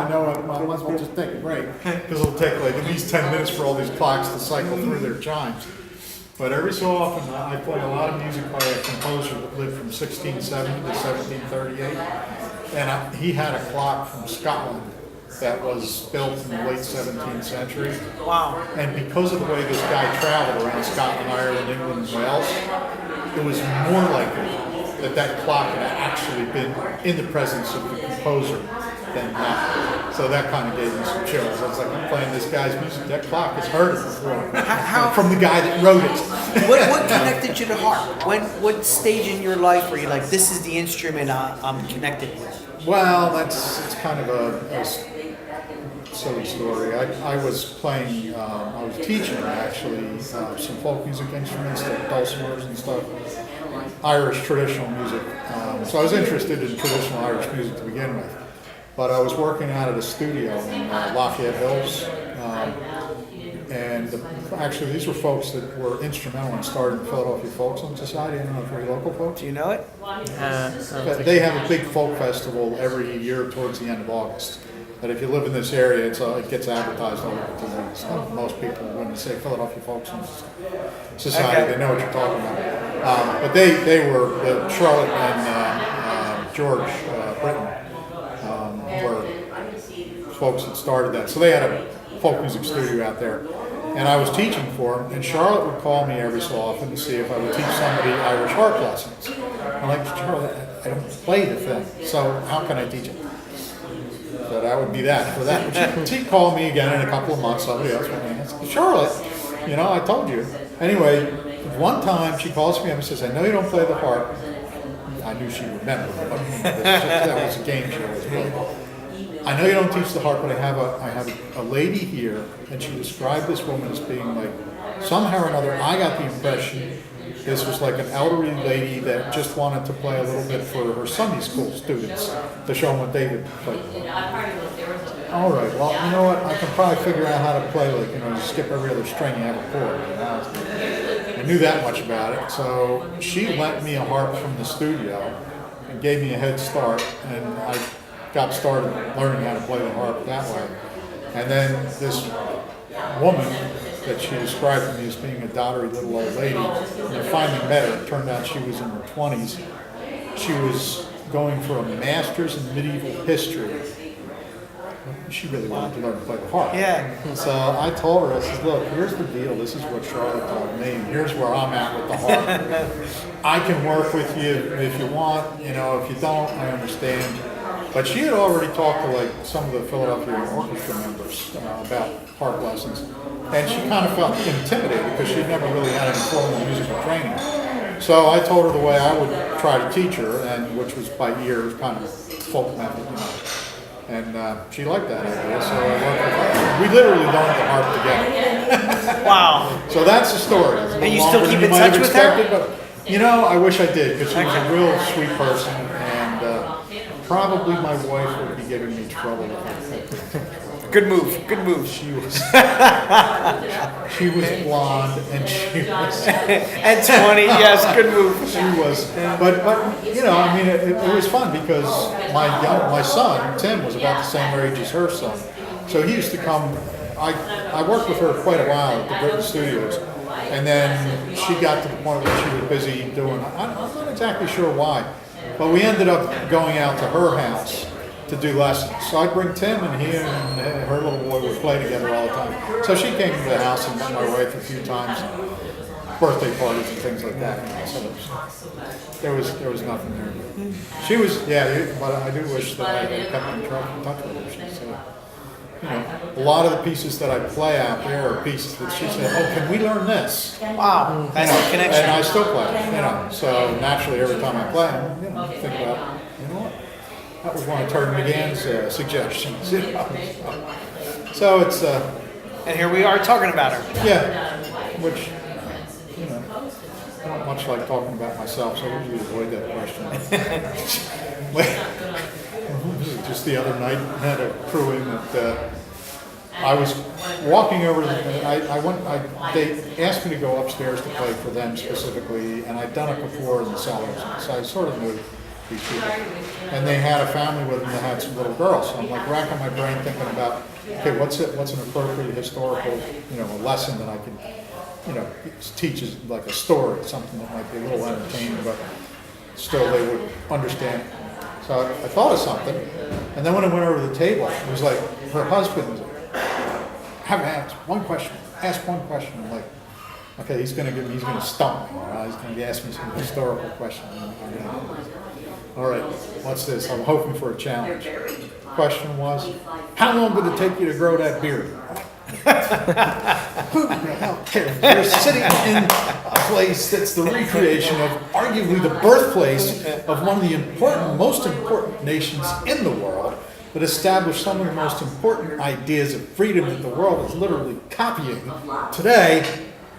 I know I might as well just take a break, because it'll take like at least 10 minutes for all these clocks to cycle through their chimes. But every so often, I play a lot of music by a composer that lived from 1670 to 1738. And he had a clock from Scotland that was built in the late 17th century. Wow. And because of the way this guy traveled around Scotland, Ireland, England, and Wales, it was more likely that that clock had actually been in the presence of the composer than not. So that kind of gave me some chills. I was like, I'm playing this guy's music. That clock has heard it before from the guy that wrote it. What connected you to harp? What stage in your life were you like, this is the instrument I'm connected with? Well, it's kind of a silly story. I was playing, I was teaching actually some folk music instruments, like dulcimers and stuff, Irish traditional music. So I was interested in traditional Irish music to begin with. But I was working out at a studio in Lafayette Hills. Actually, these were folks that were instrumental in starting the Philadelphia Folk Song Society. I don't know if you're local folks. Do you know it? But they have a big folk festival every year towards the end of August. But if you live in this area, it gets advertised all over the place. Most people, when you say Philadelphia Folk Song Society, they know what you're talking about. But they were, Charlotte and George Britton were folks that started that. So they had a folk music studio out there. And I was teaching for them, and Charlotte would call me every so often to see if I would teach somebody Irish harp lessons. I'm like, Charlotte, I don't play the thing, so how can I teach it? So that would be that for that. But she'd call me again in a couple of months, somebody else would me. I said, Charlotte, I told you. Anyway, one time she calls me up and says, I know you don't play the harp. I knew she remembered, but that was a game she always played. I know you don't teach the harp, but I have a lady here, and she described this woman as being like, somehow or another, I got the impression this was like an elderly lady that just wanted to play a little bit for her Sunday school students to show them what they would play. All right, well, you know what? I can probably figure out how to play, like, you skip every other string you have a chord. I knew that much about it, so she lent me a harp from the studio and gave me a head start, and I got started learning how to play the harp that way. And then this woman that she described to me as being a dottery little old lady, when I finally met her, it turned out she was in her 20s. She was going for a master's in medieval history. She really wanted to learn to play the harp. Yeah. So I told her, I said, look, here's the deal. This is what Charlotte told me, and here's where I'm at with the harp. I can work with you if you want. If you don't, I understand. But she had already talked to like some of the Philadelphia orchestra members about harp lessons, and she kind of felt intimidated because she'd never really had any formal musical training. So I told her the way I would try to teach her, and which was by ear, kind of folk method, And she liked that idea, so I worked with her. We literally learned the harp together. Wow. So that's the story. And you still keep in touch with her? But, I wish I did, because she was a real sweet person, and probably my wife would be giving me trouble. Good move. She was blonde, and she was and 20, yes, good move. She was, but it was fun because my son Tim was about the same age as her son, so he used to come. I worked with her quite a while at the Britton Studios, and then she got to the point where she was busy doing. I'm not exactly sure why, but we ended up going out to her house to do lessons. So I'd bring Tim, and he and her little boy would play together all the time. So she came to the house and met my wife a few times, birthday parties and things like that. So there was nothing there. She was, but I do wish that I had kept in touch with her. She's, a lot of the pieces that I play out there are pieces that she said, "Oh, can we learn this?" Wow, that's the connection. And I still play, So naturally, every time I play them, I think about, what. That was one of Turner McGann's suggestions. So it's... and here we are talking about her. Yeah, which, I don't much like talking about myself, so I usually avoid that question. Just the other night, I had a crew in that I was walking over, they asked me to go upstairs to play for them specifically, and I'd done it before in the cellars, so I sort of knew. these people. And they had a family with them that had some little girls. So I'm like racking my brain thinking about, okay, what's an appropriate historical, a lesson that I can, teach is like a story, something that might be a little entertaining, but still they would understand. So I thought of something, and then when I went over to the table, it was like her husband was like, have asked one question, ask one question. I'm like, okay, he's gonna stump me, he's gonna ask me some historical question. All right, what's this? I'm hoping for a challenge. Question was, how long did it take you to grow that beard? Who the hell cares? You're sitting in a place that's the recreation of arguably the birthplace of one of the most important nations in the world that established some of the most important ideas of freedom that the world is literally copying today.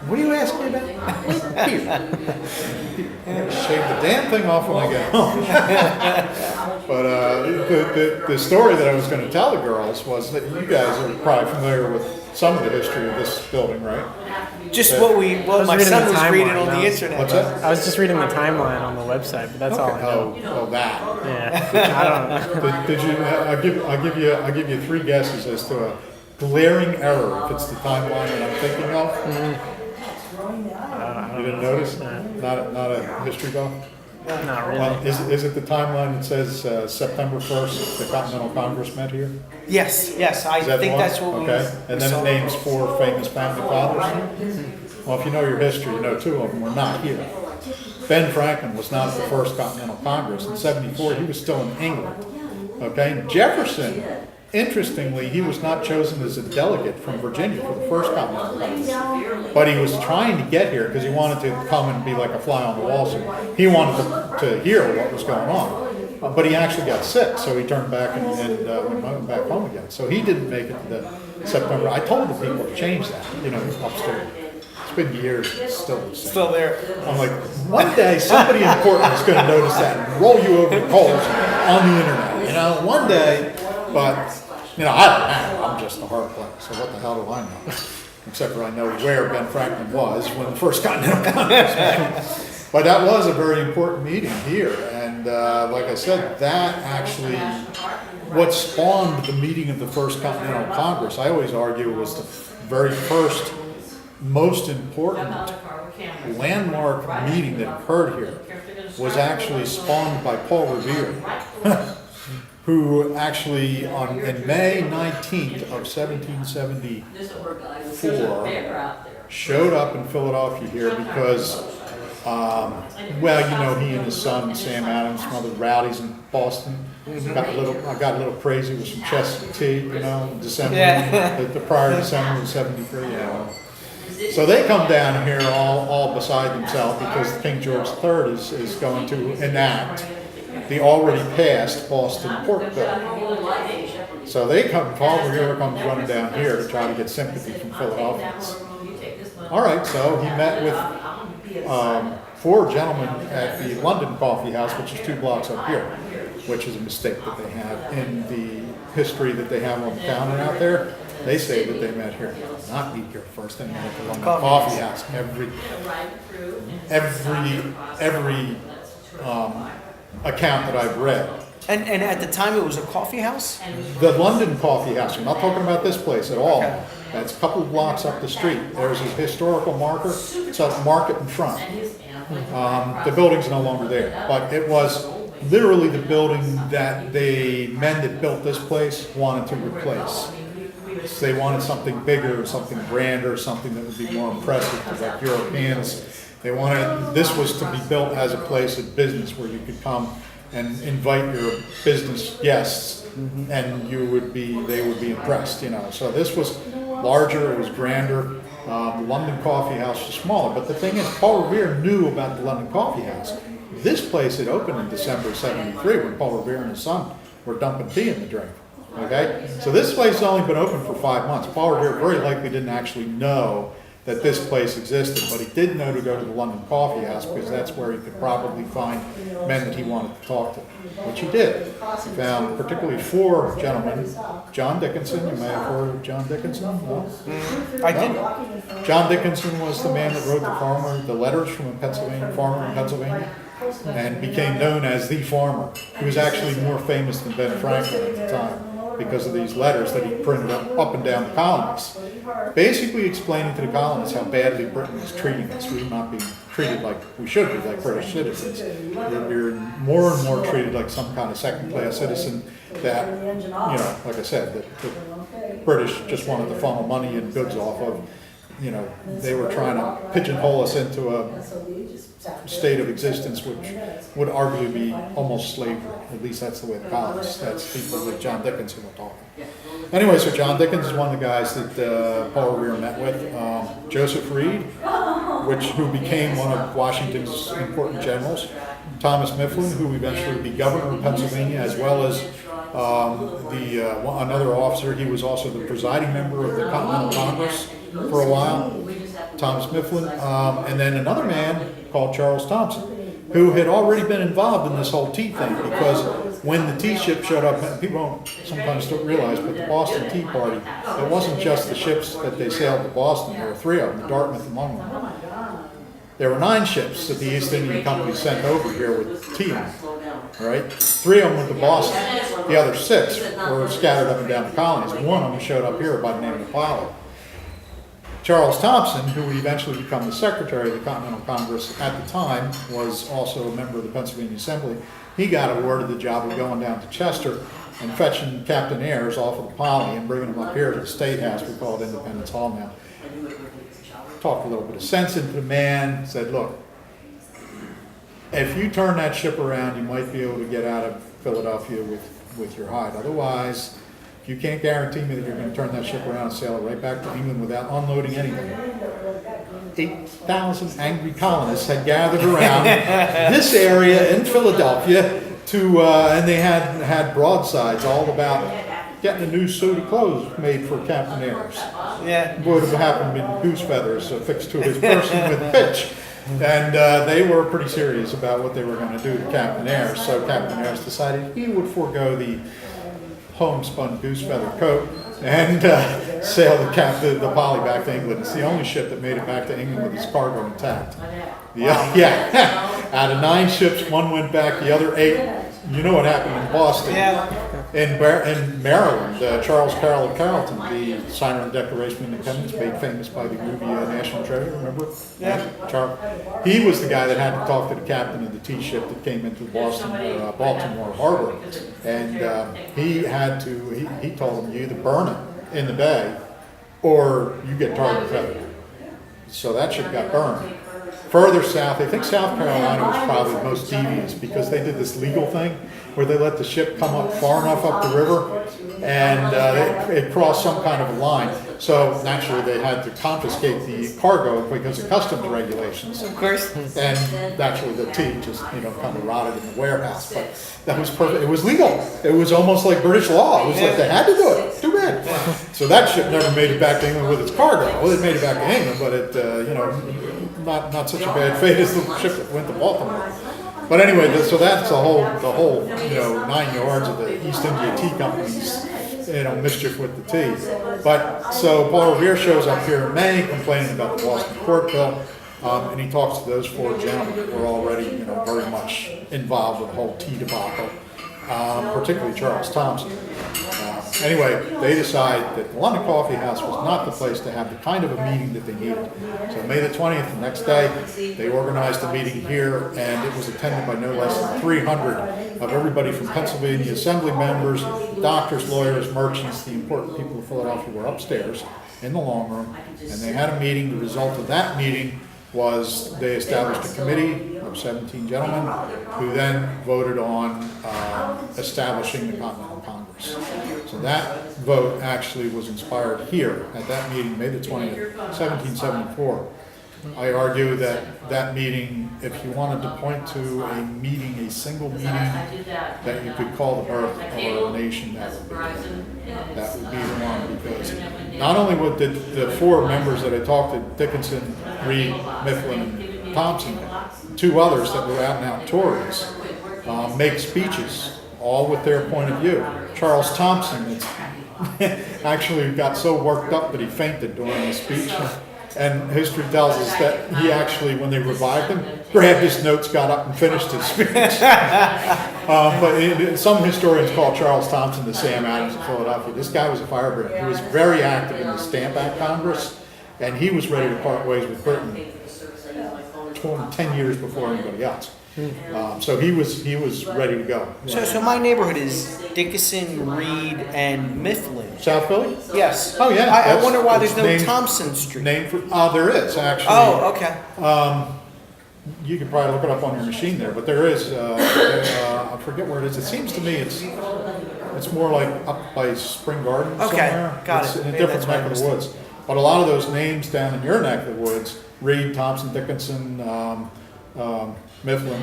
What are you asking me about? Beard. Shave the damn thing off when I get home. But the story that I was going to tell the girls was that you guys are probably familiar with some of the history of this building, right? Just what my son was reading on the internet. What's that? I was just reading the timeline on the website, but that's all I know. Oh, that. Yeah, I don't know. Did you? I'll give you 3 guesses as to a glaring error if it's the timeline that I'm thinking of. Mm-hmm. You didn't notice? No. Not a history buff? Not really. Is it the timeline that says September 1st, the Continental Congress met here? Yes, I Is that think one? that's what we. Okay, and then it names 4 famous founding fathers. Well, if you know your history, you know 2 of them were not here. Ben Franklin was not at the first Continental Congress. In '74, he was still in England. Okay, and Jefferson, interestingly, he was not chosen as a delegate from Virginia for the first Continental Congress. But he was trying to get here because he wanted to come and be like a fly on the wall. So he wanted to hear what was going on. But he actually got sick, so he turned back and went back home again. So he didn't make it to the September. I told the people to change that, upstairs. It's been years, it's still the same. Still there. I'm like, one day somebody important is going to notice that and roll you over the coals on the internet, one day. But, I don't know. I'm just a hard player, so what the hell do I know? Except for I know where Ben Franklin was when the first Continental Congress met. But that was a very important meeting here, and like I said, that actually, what spawned the meeting of the first Continental Congress, I always argue, was the very first, most important landmark meeting that occurred here, was actually spawned by Paul Revere, who actually, in May 19th of 1774, showed up in Philadelphia here because, he and his son, Sam Adams, some other rowdies in Boston, got a little crazy with some chests of tea, December, the prior December of 73, So they come down here all beside themselves because King George III is going to enact the already passed Boston Port Bill. So Paul Revere comes running down here to try to get sympathy from Philadelphians. All right, so he met with 4 gentlemen at the London Coffee House, which is 2 blocks up here, which is a mistake that they have in the history that they have on the counter out there. They say that they met here. Not meet here first, they met at the London Coffee House. Every account that I've read. And at the time it was a coffee house? The London Coffee House, I'm not talking about this place at all. Okay. That's a couple of blocks up the street. There's a historical marker. It's a market in front. The building's no longer there, but it was literally the building that the men that built this place wanted to replace. So they wanted something bigger, something grander, something that would be more impressive to like Europeans. This was to be built as a place of business where you could come and invite your business guests, and they would be impressed, So this was larger, it was grander. The London Coffee House was smaller, but the thing is, Paul Revere knew about the London Coffee House. This place had opened in December '73 when Paul Revere and his son were dumping tea in the drink. Okay, so this place has only been open for 5 months. Paul Revere very likely didn't actually know that this place existed, but he did know to go to the London Coffee House because that's where he could probably find men that he wanted to talk to, which he did. He found particularly 4 gentlemen. John Dickinson, you may have heard of John Dickinson? No? I did. John Dickinson was the man that wrote the letters from a farmer in Pennsylvania. and became known as the farmer. He was actually more famous than Ben Franklin at the time because of these letters that he printed up and down the colonies, basically explaining to the colonists how badly Britain was treating us. We were not being treated like we should be, like British citizens. We were more and more treated like some kind of second-class citizen that, you know, like I said, that the British just wanted to funnel money and goods off of. You know, they were trying to pigeonhole us into a state of existence which would arguably be almost slavery. At least that's the way the colonists, that's people like John Dickens who were talking. Anyway, so John Dickens is one of the guys that Paul Revere met with. Joseph Reed, who became one of Washington's important generals. Thomas Mifflin, who eventually would be governor of Pennsylvania, as well as another officer. He was also the presiding member of the Continental Congress for a while, Thomas Mifflin, and then another man called Charles Thompson, who had already been involved in this whole tea thing, because when the tea ship showed up, people sometimes don't realize, but the Boston Tea Party, it wasn't just the ships that they sailed to Boston. There were 3 of them, Dartmouth among them. There were 9 ships that the East India Company sent over here with tea on them. All right, 3 of them went to Boston. The other 6 were scattered up and down the colonies. One of them showed up here by the name of Apollo. Charles Thompson, who would eventually become the secretary of the Continental Congress at the time, was also a member of the Pennsylvania Assembly. He got awarded the job of going down to Chester and fetching Captain Ayres off of the Polly and bringing him up here to the State House. We call it Independence Hall now. Talked a little bit of sense into the man, said, look, if you turn that ship around, you might be able to get out of Philadelphia with your hide. Otherwise, you can't guarantee me that you're going to turn that ship around and sail it right back to England without unloading anything. 8,000 angry colonists had gathered around this area in Philadelphia and they had broadsides all about getting a new suit of clothes made for Captain Ayres. Yeah. Would have happened to be goose feathers affixed to his person with pitch. And they were pretty serious about what they were going to do to Captain Ayres. So Captain Ayres decided he would forego the homespun goose feather coat and sail the Polly back to England. It's the only ship that made it back to England with its cargo intact. Yeah, out of 9 ships, 1 went back, the other 8, you know what happened in Boston. Yeah. In Maryland, Charles Carroll of Carrollton, the signer of the Declaration of Independence, made famous by the movie National Treasure, remember? Yeah. He was the guy that had to talk to the captain of the tea ship that came into Baltimore Harbor. And he told him, you either burn it in the bay or you get tarred and feathered. So that ship got burned. Further south, I think South Carolina was probably the most devious because they did this legal thing where they let the ship come up far enough up the river and it crossed some kind of a line. So naturally they had to confiscate the cargo because of customs regulations. Of course. And naturally the tea just, kind of rotted in the warehouse. But that was perfect. It was legal. It was almost like British law. It was like they had to do it. Too bad. So that ship never made it back to England with its cargo. Well, it made it back to England, but it, not such a bad fate as the ship that went to Baltimore. But anyway, so that's the whole 9 yards of the East India Tea Company's mischief with the tea. But so Paul Revere shows up here in May complaining about the Boston Court Bill, and he talks to those 4 gentlemen that were already very much involved with the whole tea debacle, particularly Charles Thompson. Anyway, they decide that the London Coffee House was not the place to have the kind of a meeting that they needed. So May the 20th, the next day, they organized a meeting here, and it was attended by no less than 300 of everybody from Pennsylvania Assembly members, doctors, lawyers, merchants. The important people of Philadelphia were upstairs in the long room, and they had a meeting. The result of that meeting was they established a committee of 17 gentlemen who then voted on establishing the Continental Congress. So that vote actually was inspired here at that meeting, May the 20th, 1774. I argue that meeting, if you wanted to point to a single meeting that you could call the birth of our nation, that would be the one, because not only did the 4 members that I talked to, Dickinson, Reed, Mifflin, and Thompson, 2 others that were out and out Tories, make speeches, all with their point of view. Charles Thompson actually got so worked up that he fainted during the speech. And history tells us that he actually, when they revived him, grabbed his notes, got up and finished his speech. Some historians call Charles Thompson the Sam Adams of Philadelphia. This guy was a firebrand. He was very active in the Stamp Act Congress, and he was ready to part ways with Britain 10 years before anybody else. So he was ready to go. So my neighborhood is Dickinson, Reed, and Mifflin. South Philly? Yes. Oh, yeah. I wonder why there's It's no named- Thompson Street. Name for, there is actually. Oh, okay. You could probably look it up on your machine there, but there is, I forget where it is. It seems to me it's more like up by Spring Garden Okay, somewhere. got It's it. in a Maybe different that's neck of the my woods. But a lot of those names down in your neck of the woods, Reed, Thompson, Dickinson, Mifflin.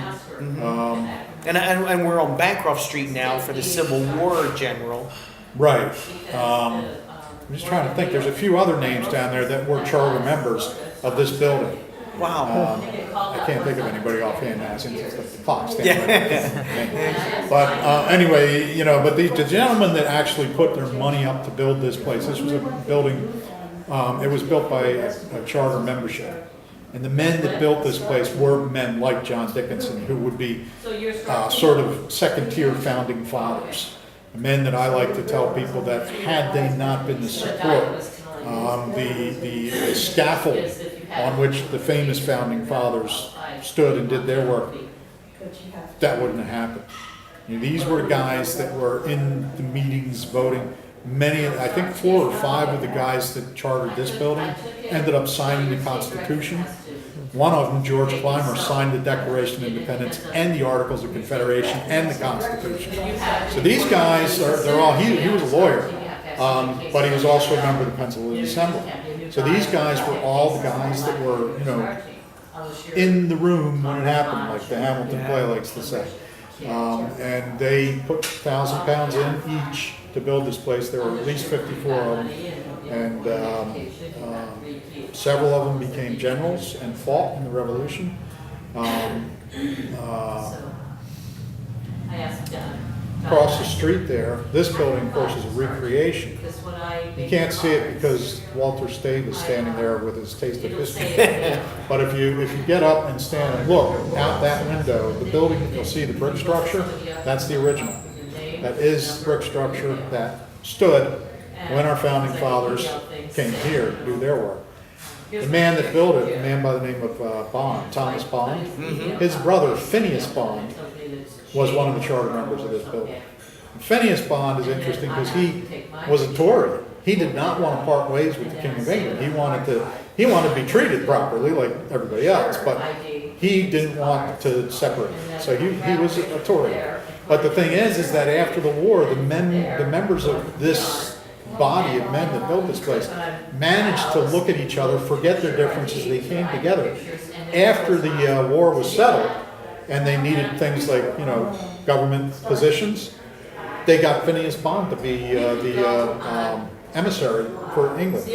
And we're on Bancroft Street now for the Civil War general. Right. I'm just trying to think. There's a few other names down there that were charter members of this building. Wow. I can't think of anybody offhand now since it's like the clock standing right. But anyway, but the gentlemen that actually put their money up to build this place, this was a building, it was built by a charter membership. And the men that built this place were men like John Dickinson, who would be sort of second-tier founding fathers. Men that I like to tell people that had they not been the support, the scaffold on which the famous founding fathers stood and did their work, that wouldn't have happened. These were guys that were in the meetings voting. I think 4 or 5 of the guys that chartered this building ended up signing the Constitution. One of them, George Clymer, signed the Declaration of Independence and the Articles of Confederation and the Constitution. So these guys, he was a lawyer, but he was also a member of the Pennsylvania Assembly. So these guys were all the guys that were, in the room when it happened, like the Hamilton play likes to say. And they put £1,000 in each to build this place. There were at least 54 of them, and several of them became generals and fought in the Revolution. Across the street there, this building, of course, is a recreation. You can't see it because Walter Stave is standing there with his taste of history. But if you get up and stand and look out that window, the building, you'll see the brick structure. That's the original. That is brick structure that stood when our founding fathers came here to do their work. The man that built it, a man by the name of Bond, Thomas Bond, his brother Phineas Bond was one of the charter members of this building. Phineas Bond is interesting because he was a Tory. He did not want to part ways with the King of England. He wanted to be treated properly like everybody else, but he didn't want to separate. So he was a Tory. But the thing is that after the war, the members of this body of men that built this place managed to look at each other, forget their differences, they came together. After the war was settled, and they needed things like, government positions, they got Phineas Bond to be the emissary for England.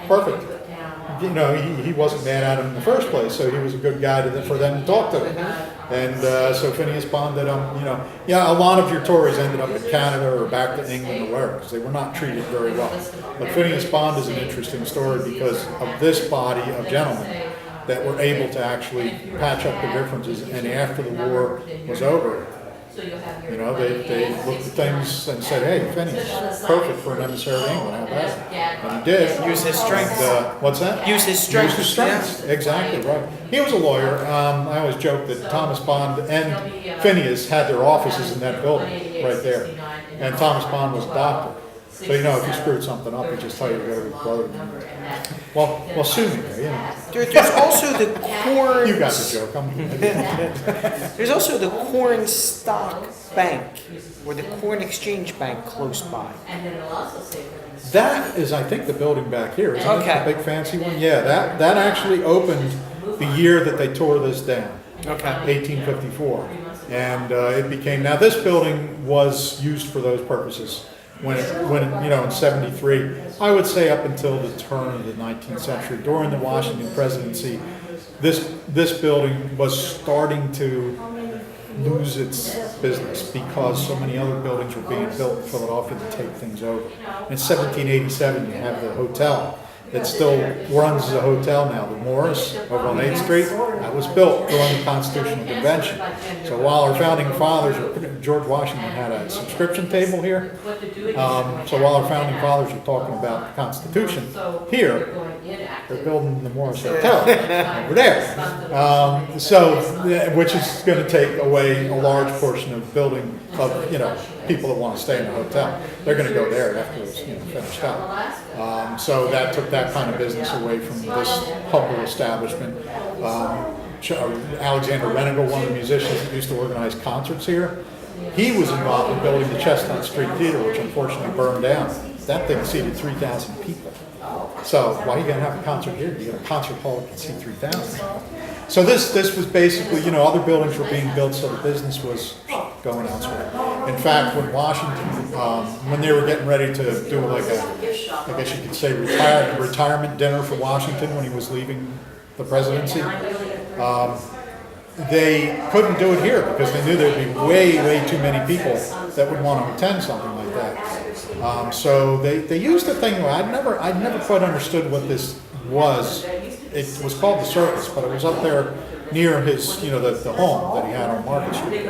Perfect. He wasn't mad at him in the first place, so he was a good guy for them to talk to him. And so Phineas Bond did, a lot of your Tories ended up in Canada or back to England or wherever, because they were not treated very well. But Phineas Bond is an interesting story because of this body of gentlemen that were able to actually patch up the differences, and after the war was over, they looked at things and said, "Hey, Phineas, perfect for an emissary of England. How about it?" And he did. Use his strengths. What's that? Use his strengths. Use his strengths. Yeah. Exactly right. He was a lawyer. I always joke that Thomas Bond and Phineas had their offices in that building right there, and Thomas Bond was a doctor. So if you screwed something up, he just tell you to go to the brother. Well, sue me. There's also the corn. You got the joke. There's also the Corn Stock Bank, or the Corn Exchange Bank, close by. That is, I think, the building back here. Isn't it the big fancy one? Yeah, that actually opened the year that they tore this down. Okay. 1854, and it became. Now this building was used for those purposes. When in 73, I would say up until the turn of the 19th century, during the Washington presidency, this building was starting to lose its business because so many other buildings were being built in Philadelphia to take things over. In 1787, you have the hotel It still runs as a hotel now. The Morris over on 8th Street, that was built during the Constitutional Convention. So while our founding fathers, George Washington had a subscription table here. So while our founding fathers were talking about the Constitution, here, they're building the Morris Hotel over there. Which is going to take away a large portion of building of, people that want to stay in a hotel. They're going to go there after it's finished up. So that took that kind of business away from this humble establishment. Alexander Renigal, one of the musicians that used to organize concerts here, he was involved in building the Chestnut Street Theater, which unfortunately burned down. That thing seated 3,000 people. So why are you going to have a concert here? You got a concert hall that can seat 3,000. So this was basically, other buildings were being built, so the business was going elsewhere. In fact, when Washington, when they were getting ready to do like I guess you could say retirement dinner for Washington when he was leaving the presidency, they couldn't do it here because they knew there'd be way too many people that would want to attend something like that. So they used a thing. I'd never quite understood what this was. It was called the Circus, but it was up there near his, the home that he had on Market Street.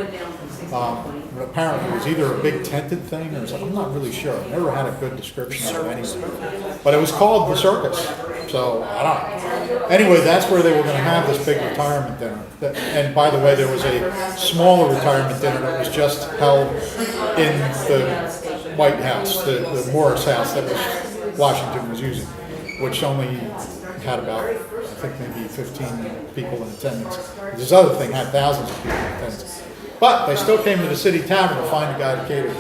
Apparently it was either a big tented thing or something. I'm not really sure. I never had a good description of it anyway. But it was called the Circus. So I don't know. Anyway, that's where they were going to have this big retirement dinner. And by the way, there was a smaller retirement dinner that was just held in the White House, the Morris House that Washington was using, which only had about, I think, maybe 15 people in attendance. This other thing had thousands of people in attendance. But they still came to the city tavern to find a guy to cater.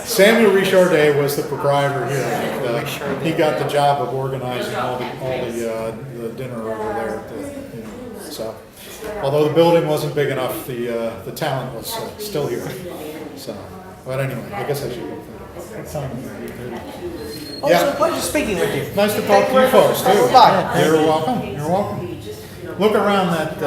Samuel Richardet was the proprietor here. And, he got the job of organizing all the dinner over there. So, although the building wasn't big enough, the talent was still here. So, but anyway, I guess I should go. It's It's a pleasure speaking with you. Nice to talk to you folks too. Bye. You're welcome. You're welcome. Look around that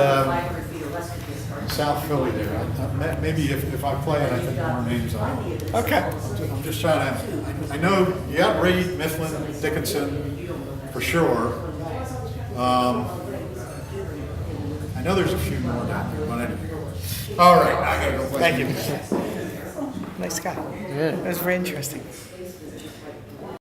South Philly there. Maybe if I play it, I think more names on it. Okay. I'm just trying to. I know you got Reed, Mifflin, Dickinson, for sure. I know there's a few more down there, but anyway. All right, I gotta go play. Thank you. Nice guy. Yeah. That was very interesting.